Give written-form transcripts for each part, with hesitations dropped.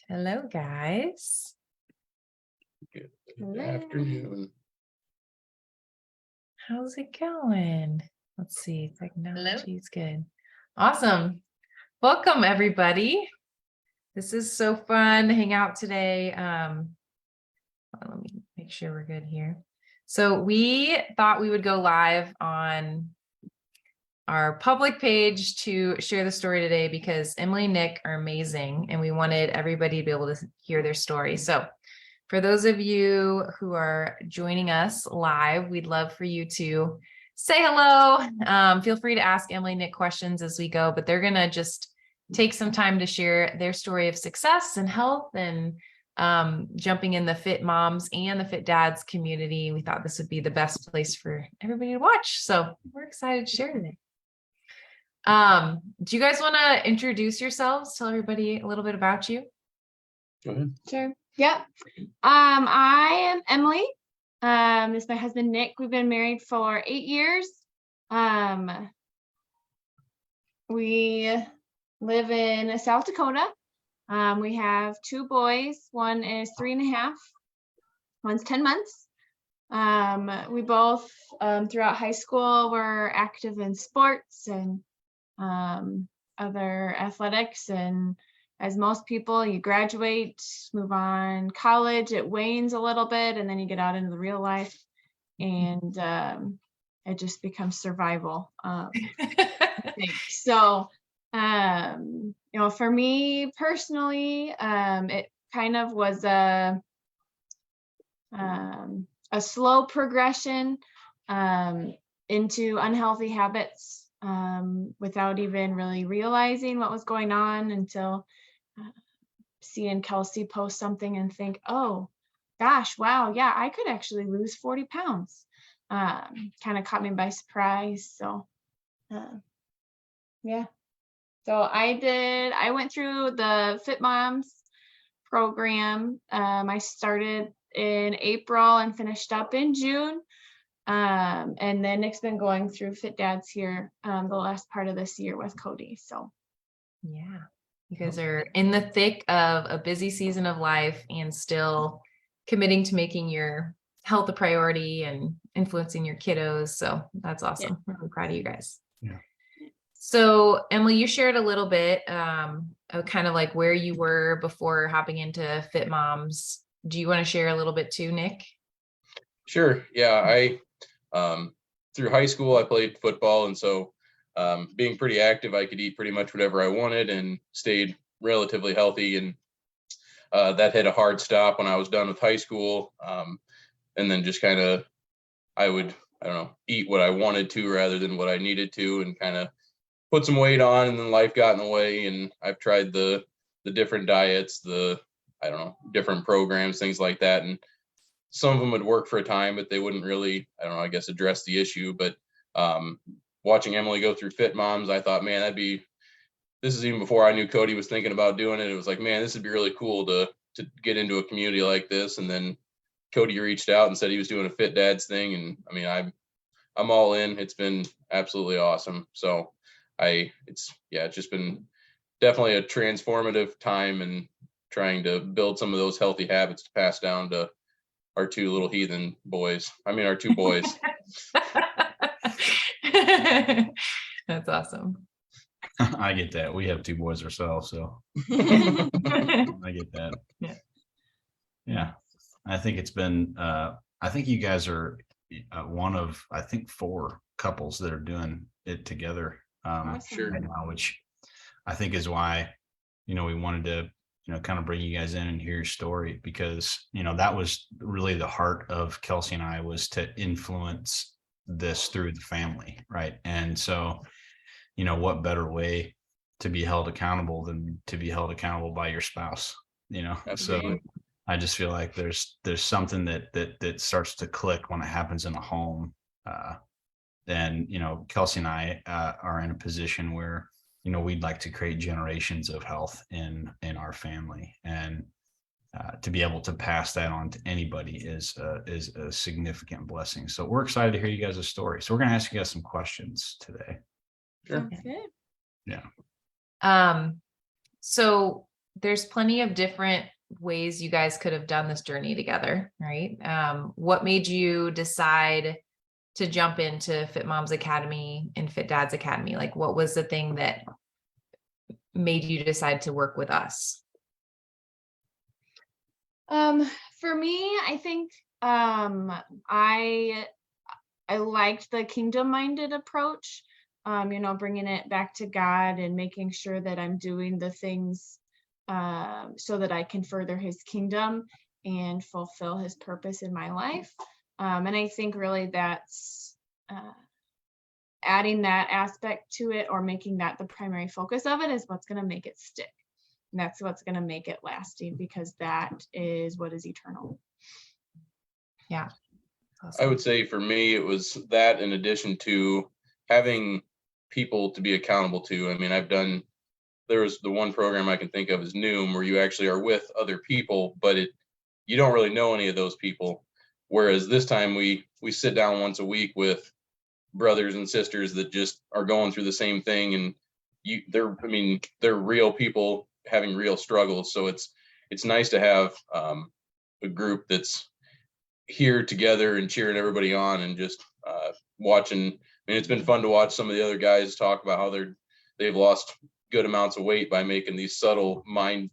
Hello, guys. Good Hello. afternoon. How's it going? Let's see. Technology is good. Awesome. Welcome, everybody. This is so fun to hang out today. Let me make sure we're good here. So we thought we would go live on our public page to share the story today because Emily and Nick are amazing and we wanted everybody to be able to hear their story. So for those of you who are joining us live, we'd love for you to say hello. Feel free to ask Emily and Nick questions as we go, but they're going to just take some time to share their story of success and health and jumping in the Fit Moms and the Fit Dads community. We thought this would be the best place for everybody to watch. So we're excited to share today. Do you guys want to introduce yourselves? Tell everybody a little bit about you. Go ahead. Sure. Yep. I am Emily. This is my husband, Nick. We've been married for 8 years. We live in South Dakota. We have 2 boys. One is 3.5. One's 10 months. We both, throughout high school, were active in sports and other athletics. And as most people, you graduate, move on college, it wanes a little bit, and then you get out into the real life, and it just becomes survival. I think. So, for me personally, it kind of was a slow progression into unhealthy habits without even really realizing what was going on until seeing Kelsey post something and think, oh gosh, wow, yeah, I could actually lose 40 pounds. Kind of caught me by surprise. So yeah. So I went through the Fit Moms program. I started in April and finished up in June. And then Nick's been going through Fit Dads here the last part of this year with Cody. So Yeah, you guys are in the thick of a busy season of life and still committing to making your health a priority and influencing your kiddos. So that's awesome. Yeah. I'm proud of you guys. Yeah. So Emily, you shared a little bit of kind of like where you were before hopping into Fit Moms. Do you want to share a little bit too, Nick? Sure. Yeah, I through high school I played football, and so being pretty active, I could eat pretty much whatever I wanted and stayed relatively healthy. And that hit a hard stop when I was done with high school. And then just kind of I would, eat what I wanted to rather than what I needed to, and kind of put some weight on, and then life got in the way. And I've tried the different diets, different programs, things like that. And some of them would work for a time, but they wouldn't really, address the issue. But watching Emily go through Fit Moms, I thought, man, this is even before I knew Cody was thinking about doing it. It was like, man, this would be really cool to get into a community like this. And then Cody reached out and said he was doing a Fit Dads thing. And I mean, I'm all in. It's been absolutely awesome. So it's just been definitely a transformative time, and trying to build some of those healthy habits to pass down to our 2 little heathen boys. Our 2 boys. That's awesome. I get that. We have 2 boys ourselves, so I get that. Yeah. I think it's been, I think you guys are one of, 4 couples that are doing it together Sure. right now, which I think is why, we wanted to, kind of bring you guys in and hear your story, because, that was really the heart of Kelsey and I, was to influence this through the family. Right. And so, what better way to be held accountable than to be held accountable by your spouse, Absolutely. So I just feel like there's something that starts to click when it happens in a home. And, Kelsey and I are in a position where, we'd like to create generations of health in our family, and to be able to pass that on to anybody is a significant blessing. So we're excited to hear you guys' story. So we're going to ask you guys some questions today. Sure. sounds good. Yeah. So there's plenty of different ways you guys could have done this journey together, right? What made you decide to jump into Fit Moms Academy and Fit Dads Academy? Like, what was the thing that made you decide to work with us? For me, I think I liked the kingdom-minded approach, bringing it back to God and making sure that I'm doing the things so that I can further his kingdom and fulfill his purpose in my life. And I think really that's adding that aspect to it, or making that the primary focus of it, is what's going to make it stick. And that's what's going to make it lasting, because that is what is eternal. Yeah. I would say for me, it was that, in addition to having people to be accountable to. I mean, there was the one program I can think of is Noom, where you actually are with other people, but you don't really know any of those people. Whereas this time we sit down once a week with brothers and sisters that just are going through the same thing, and they're real people having real struggles. So it's nice to have a group that's here together and cheering everybody on, and just watching. I mean, it's been fun to watch some of the other guys talk about how they've lost good amounts of weight by making these subtle mind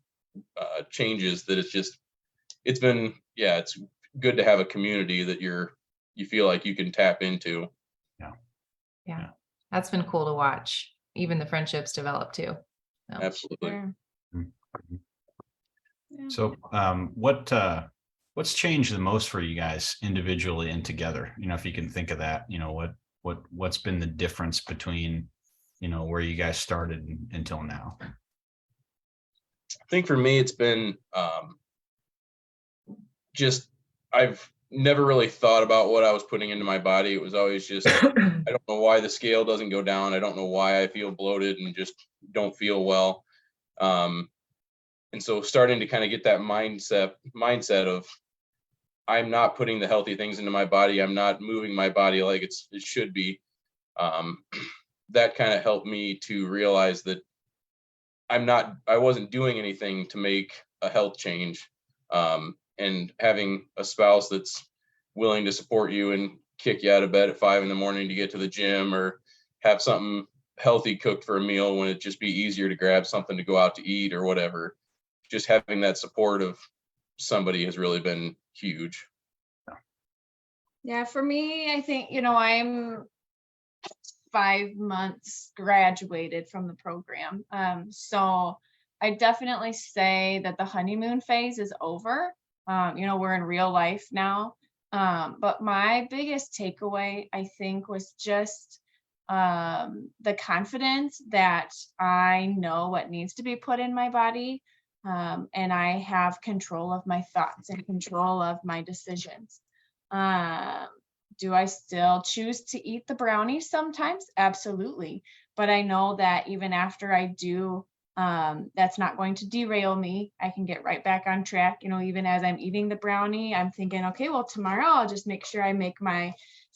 changes. That it's been it's good to have a community that you feel like you can tap into. Yeah. That's been cool to watch. Even the friendships develop too. So. Absolutely. Sure. So what's changed the most for you guys individually and together? If you can think of that, what's been the difference between, where you guys started until now? I think for me, it's been I've never really thought about what I was putting into my body. It was always just, I don't know why the scale doesn't go down. I don't know why I feel bloated and just don't feel well. And so starting to kind of get that mindset of, I'm not putting the healthy things into my body. I'm not moving my body like it should be. That kind of helped me to realize that I wasn't doing anything to make a health change. And having a spouse that's willing to support you and kick you out of bed at 5 a.m. to get to the gym, or have something healthy cooked for a meal when it'd just be easier to grab something to go out to eat or whatever. Just having that support of somebody has really been huge. Yeah, for me, I think, I'm 5 months graduated from the program. So I definitely say that the honeymoon phase is over. We're in real life now. But my biggest takeaway, I think, was just the confidence that I know what needs to be put in my body. And I have control of my thoughts and control of my decisions. Do I still choose to eat the brownies sometimes? Absolutely. But I know that even after I do, that's not going to derail me. I can get right back on track. Even as I'm eating the brownie, I'm thinking, okay, well, tomorrow I'll just make sure I make my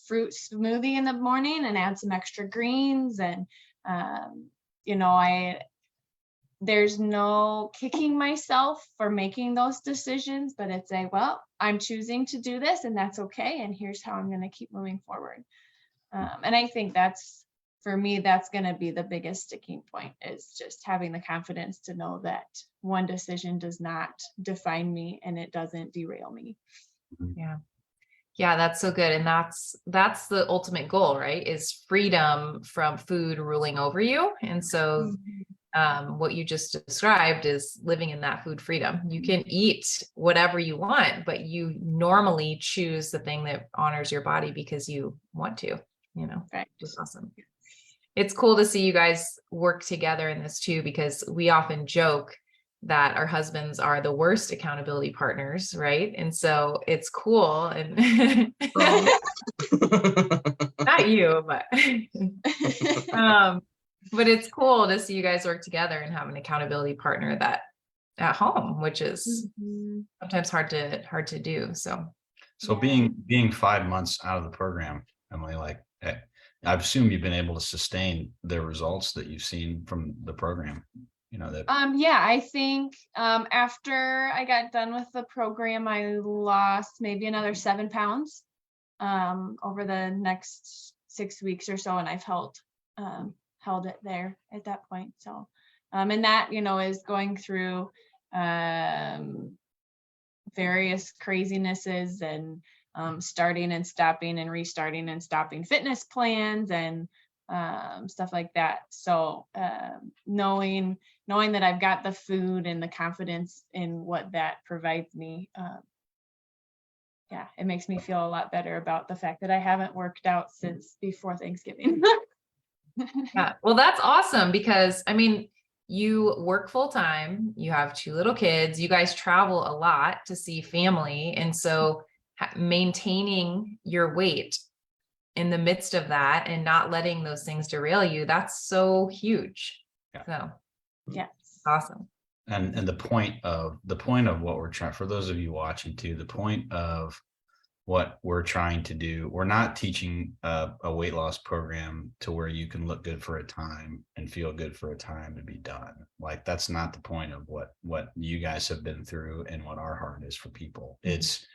fruit smoothie in the morning and add some extra greens. And, there's no kicking myself for making those decisions, but it's I'm choosing to do this, and that's okay. And here's how I'm going to keep moving forward. And I think for me, that's going to be the biggest sticking point, is just having the confidence to know that one decision does not define me and it doesn't derail me. Yeah. Yeah, that's so good. And that's the ultimate goal, right? Is freedom from food ruling over you. And so what you just described is living in that food freedom. You can eat whatever you want, but you normally choose the thing that honors your body because you want to, Right. Just awesome. It's cool to see you guys work together in this too, because we often joke that our husbands are the worst accountability partners, right? And so it's cool, and not you, but it's cool to see you guys work together and have an accountability partner that at home, which is sometimes hard to do. So being 5 months out of the program, Emily, I assume you've been able to sustain the results that you've seen from the program. You know, that Yeah, I think after I got done with the program, I lost maybe another 7 pounds over the next 6 weeks or so, and I've held it there at that point. So, and that, you know, is going through various crazinesses and starting and stopping and restarting and stopping fitness plans and stuff like that. So knowing that I've got the food and the confidence in what that provides me, yeah, it makes me feel a lot better about the fact that I haven't worked out since before Thanksgiving. Yeah. Well, that's awesome because I mean, you work full time, you have 2 little kids, you guys travel a lot to see family. And so maintaining your weight in the midst of that and not letting those things derail you, that's so huge. Yeah. So Yes. awesome. and the point of what we're trying, for those of you watching too, the point of what we're trying to do, we're not teaching a weight loss program to where you can look good for a time and feel good for a time to be done. Like, that's not the point of what you guys have been through and what our heart is for people. It's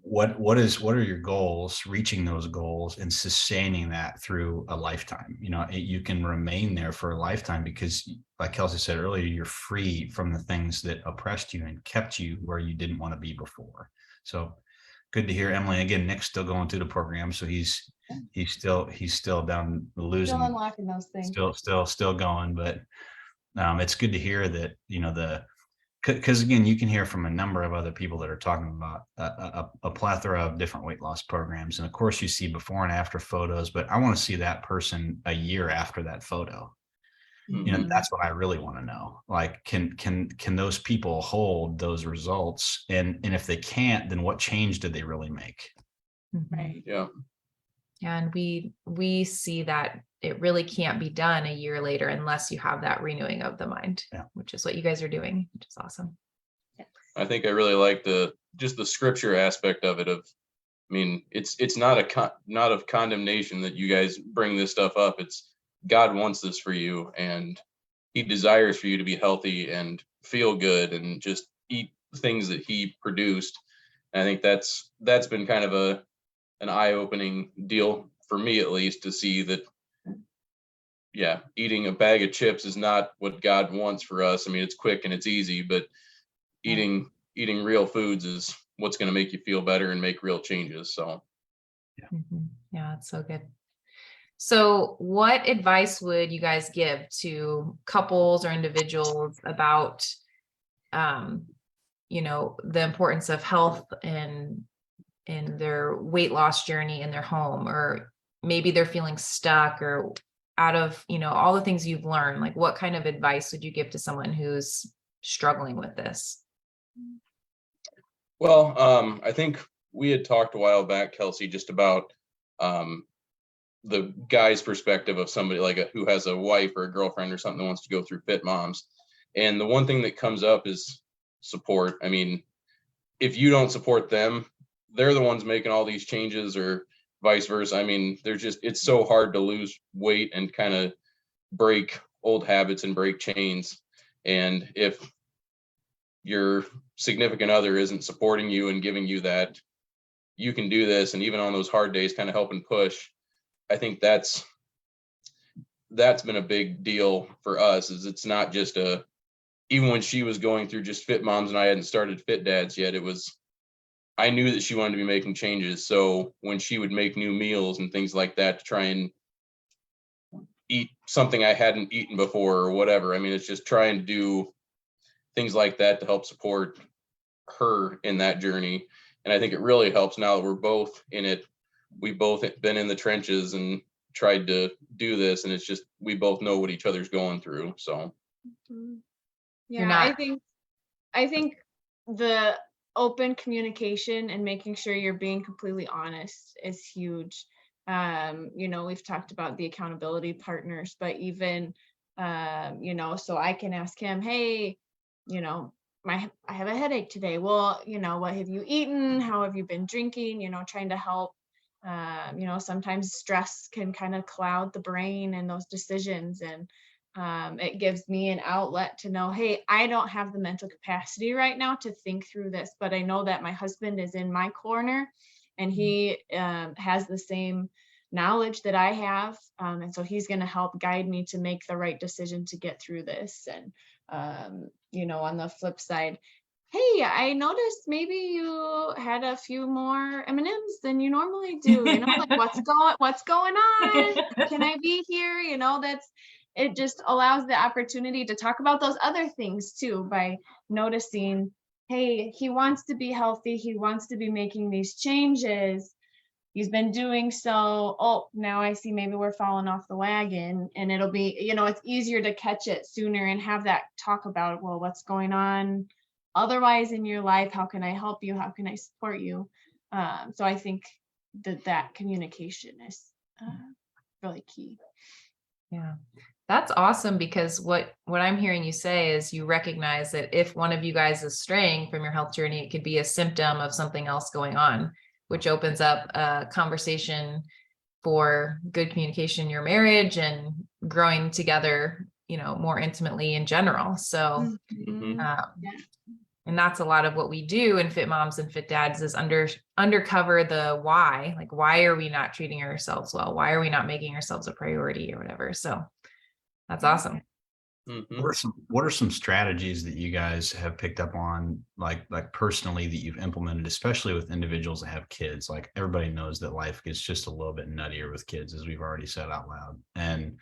what are your goals, reaching those goals and sustaining that through a lifetime. You know, you can remain there for a lifetime because, like Kelsey said earlier, you're free from the things that oppressed you and kept you where you didn't want to be before. So good to hear, Emily. Again, Nick's still going through the program, so he's still down losing, Still unlocking those things. still going. But it's good to hear that, you know, because again, you can hear from a number of other people that are talking about a plethora of different weight loss programs, and of course, you see before and after photos. But I want to see that person a year after that photo. You know, that's what I really want to know. Like, can those people hold those results? And if they can't, then what change did they really make? Right. Yeah. And we see that it really can't be done a year later unless you have that renewing of the mind, which is what you guys are doing, which is awesome. I think I really like just the scripture aspect of it. I mean, it's not not of condemnation that you guys bring this stuff up. It's God wants this for you, and he desires for you to be healthy and feel good and just eat things that he produced. And I think that's been kind of an eye-opening deal for me, at least, to see that, yeah, eating a bag of chips is not what God wants for us. I mean, it's quick and it's easy, but eating real foods is what's going to make you feel better and make real changes. So yeah, it's so good. So what advice would you guys give to couples or individuals about, you know, the importance of health and in their weight loss journey in their home, or maybe they're feeling stuck or out of, you know, all the things you've learned? Like, what kind of advice would you give to someone who's struggling with this? Well, I think we had talked a while back, Kelsey, just about the guy's perspective of somebody like who has a wife or a girlfriend or something that wants to go through Fit Moms. And the one thing that comes up is support. I mean, if you don't support them, they're the ones making all these changes, or vice versa. I mean, it's so hard to lose weight and kind of break old habits and break chains. And if your significant other isn't supporting you and giving you that, you can do this, and even on those hard days, kind of help and push, I think that's been a big deal for us. Is it's not just even when she was going through just Fit Moms and I hadn't started Fit Dads yet, I knew that she wanted to be making changes. So when she would make new meals and things like that to try and eat something I hadn't eaten before or whatever, I mean, it's just trying to do things like that to help support her in that journey. And I think it really helps now that we're both in it. We've both been in the trenches and tried to do this, and it's just, we both know what each other's going through. So yeah, I think the open communication and making sure you're being completely honest is huge. You know, we've talked about the accountability partners, but even you know, so I can ask him, hey, you know, I have a headache today. Well, you know, what have you eaten? How have you been drinking? You know, trying to help. You know, sometimes stress can kind of cloud the brain and those decisions. And It gives me an outlet to know, hey, I don't have the mental capacity right now to think through this, but I know that my husband is in my corner and he has the same knowledge that I have. And so he's going to help guide me to make the right decision to get through this. And, on the flip side, hey, I noticed maybe you had a few more M&Ms than you normally do. Like what's going on? Can I be here? It just allows the opportunity to talk about those other things too, by noticing, hey, he wants to be healthy. He wants to be making these changes. He's been doing so. Oh, now I see maybe we're falling off the wagon, and it'll be, it's easier to catch it sooner and have that talk about, well, what's going on otherwise in your life? How can I help you? How can I support you? So I think that communication is really key. Yeah, that's awesome, because what I'm hearing you say is you recognize that if one of you guys is straying from your health journey, it could be a symptom of something else going on, which opens up a conversation for good communication in your marriage and growing together, more intimately in general. So, Mhm. and that's a lot of what we do in Fit Moms and Fit Dads is undercover the why. Like, why are we not treating ourselves well? Why are we not making ourselves a priority or whatever? So that's awesome. Mhm. What are some strategies that you guys have picked up on, like personally, that you've implemented, especially with individuals that have kids? Like, everybody knows that life gets just a little bit nuttier with kids, as we've already said out loud. And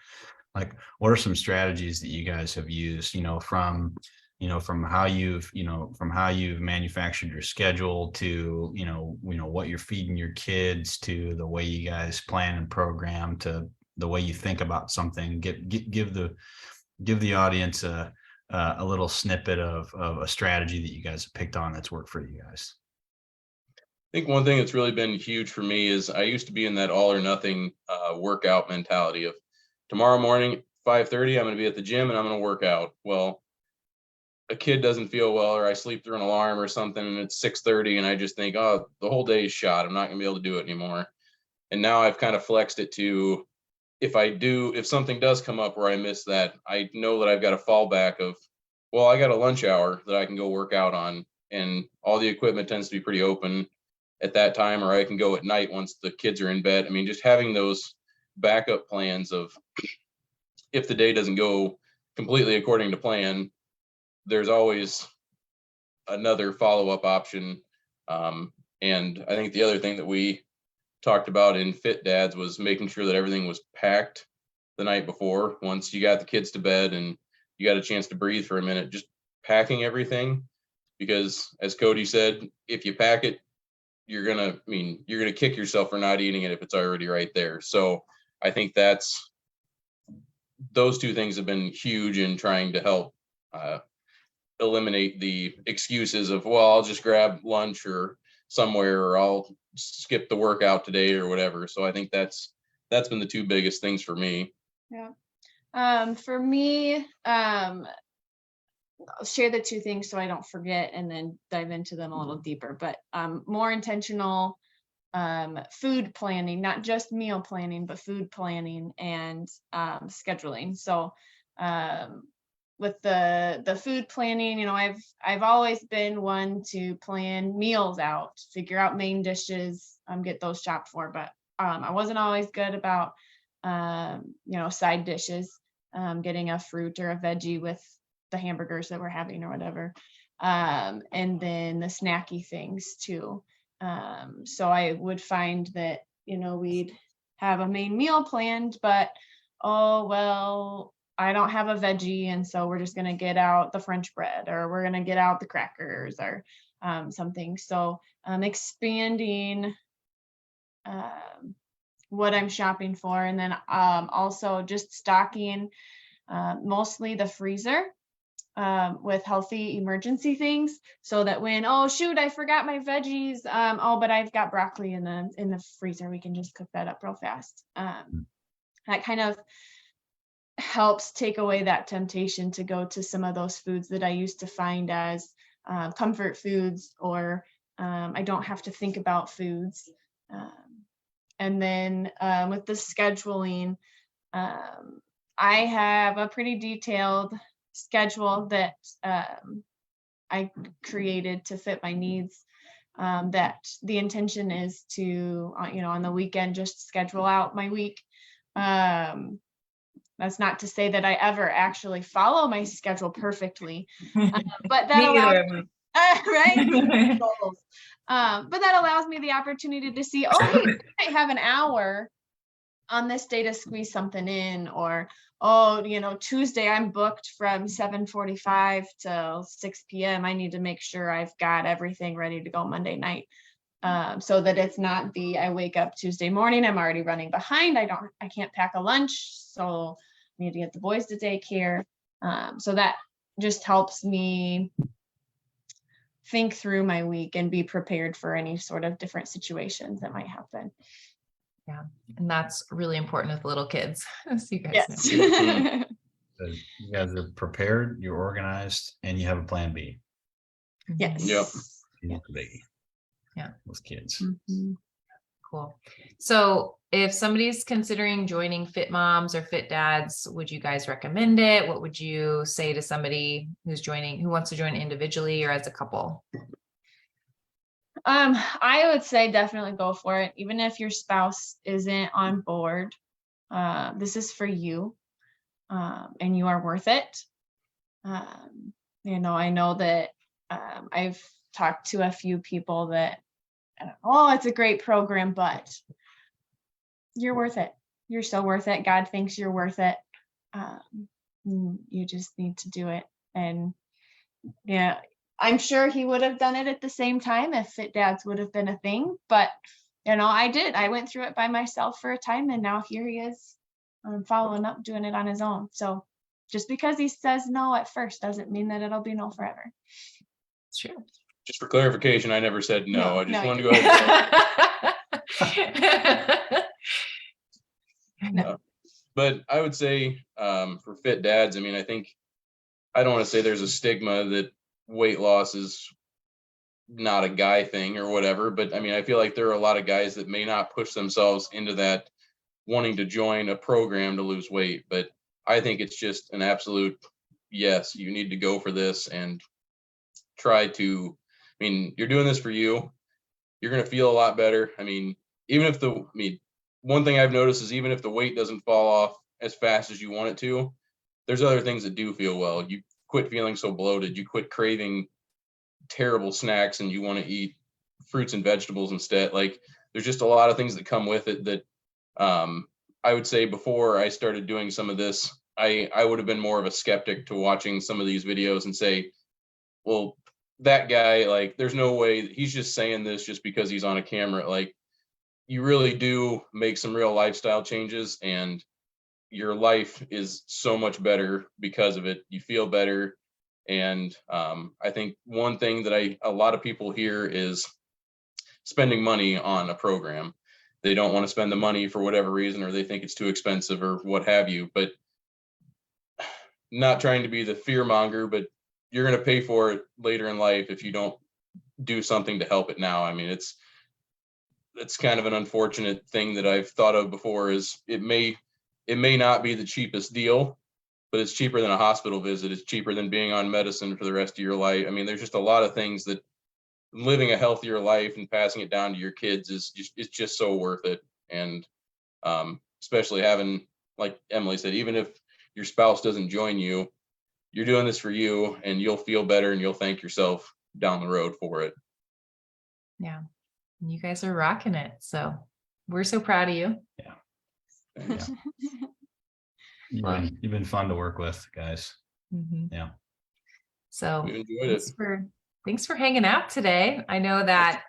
like, what are some strategies that you guys have used, from how you've manufactured your schedule to, what you're feeding your kids, to the way you guys plan and program, to the way you think about something? Give the audience a little snippet of a strategy that you guys have picked on that's worked for you guys. I think one thing that's really been huge for me is I used to be in that all or nothing workout mentality of tomorrow morning, 5:30, I'm going to be at the gym and I'm going to work out. Well, a kid doesn't feel well, or I sleep through an alarm or something, and it's 6:30, and I just think, oh, the whole day is shot. I'm not going to be able to do it anymore. And now I've kind of flexed it to, if something does come up where I miss that, I know that I've got a fallback of, well, I got a lunch hour that I can go work out on, and all the equipment tends to be pretty open at that time, or I can go at night once the kids are in bed. I mean, just having those backup plans of, if the day doesn't go completely according to plan, there's always another follow-up option. And I think the other thing that we talked about in Fit Dads was making sure that everything was packed the night before. Once you got the kids to bed and you got a chance to breathe for a minute, just packing everything. Because as Cody said, if you pack it, you're gonna kick yourself for not eating it if it's already right there. So I think those two things have been huge in trying to help eliminate the excuses of, well, I'll just grab lunch or somewhere, or I'll skip the workout today or whatever. So I think that's been the two biggest things for me. Yeah. For me, I'll share the two things so I don't forget and then dive into them a little deeper, but more intentional food planning, not just meal planning, but food planning and scheduling. So with the food planning, I've always been one to plan meals out, figure out main dishes, get those shopped for, but I wasn't always good about side dishes, getting a fruit or a veggie with the hamburgers that we're having or whatever, and then the snacky things too. So I would find that we'd have a main meal planned, but oh well, I don't have a veggie, and so we're just going to get out the French bread, or we're going to get out the crackers, or something. So expanding what I'm shopping for, and then also just stocking mostly the freezer with healthy emergency things, so that when, oh shoot, I forgot my veggies, but I've got broccoli in the freezer, we can just cook that up real fast. That kind of helps take away that temptation to go to some of those foods that I used to find as comfort foods, or I don't have to think about foods. And then with the scheduling, I have a pretty detailed schedule that I created to fit my needs. That the intention is to, on the weekend, just schedule out my week. That's not to say that I ever actually follow my schedule perfectly, but that Me allows, either. right? Goals. But that allows me the opportunity to see, oh, hey, I have an hour on this day to squeeze something in, or, oh, Tuesday I'm booked from 7:45 till 6 p.m. I need to make sure I've got everything ready to go Monday night. So that it's not I wake up Tuesday morning, I'm already running behind. I can't pack a lunch. So I need to get the boys to daycare. So that just helps me think through my week and be prepared for any sort of different situations that might happen. Yeah. And that's really important with little kids. As you guys Yes. know. So you guys are prepared, you're organized, and you have a plan B. Yes. Yep. Yeah. Biggie. Yeah. With kids. Mhm. Cool. So if somebody's considering joining Fit Moms or Fit Dads, would you guys recommend it? What would you say to somebody who wants to join individually or as a couple? I would say definitely go for it, even if your spouse isn't on board. This is for you, and you are worth it. I know that I've talked to a few people that, oh, it's a great program, but you're worth it. You're so worth it. God thinks you're worth it. You just need to do it. And yeah, I'm sure he would have done it at the same time if Fit Dads would have been a thing. But, I did. I went through it by myself for a time, and now here he is following up, doing it on his own. So just because he says no at first doesn't mean that it'll be no forever. It's true. Just for clarification, I never said no. No, I just no, wanted to you go ahead and No. but I would say for Fit Dads, I mean, I don't want to say there's a stigma that weight loss is not a guy thing or whatever, but I mean, I feel like there are a lot of guys that may not push themselves into that wanting to join a program to lose weight, but I think it's just an absolute yes, you need to go for this and try to, you're doing this for you. You're going to feel a lot better. One thing I've noticed is even if the weight doesn't fall off as fast as you want it to, there's other things that do feel well. You quit feeling so bloated. You quit craving terrible snacks and you want to eat fruits and vegetables instead. Like there's just a lot of things that come with it that I would say before I started doing some of this, I would have been more of a skeptic to watching some of these videos and say, well, that guy, like, there's no way he's just saying this just because he's on a camera. Like, you really do make some real lifestyle changes and your life is so much better because of it. You feel better. And I think one thing that a lot of people hear is spending money on a program. They don't want to spend the money for whatever reason, or they think it's too expensive or what have you. But not trying to be the fear monger, but you're going to pay for it later in life if you don't do something to help it now. I mean, it's kind of an unfortunate thing that I've thought of before is it may not be the cheapest deal, but it's cheaper than a hospital visit. It's cheaper than being on medicine for the rest of your life. I mean, there's just a lot of things that living a healthier life and passing it down to your kids is just so worth it. And especially having, like Emily said, even if your spouse doesn't join you, you're doing this for you and you'll feel better and you'll thank yourself down the road for it. Yeah. You guys are rocking it. So we're so proud of you. Thanks. You've been fun to work with, guys. Mhm. Yeah. So We enjoyed it. thanks for hanging out today. I know that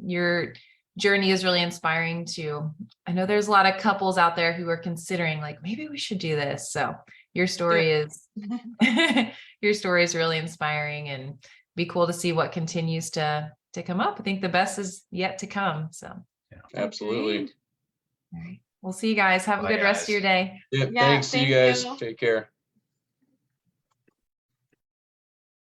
your journey is really inspiring too. I know there's a lot of couples out there who are considering like, maybe we should do this. So your story is really inspiring and be cool to see what continues to come up. I think the best is yet to come. So Absolutely. Agreed. all right. We'll see you guys. Have a Bye, good rest of guys. your day. Yep. Yeah, Thanks. See you thank guys. you. Take care.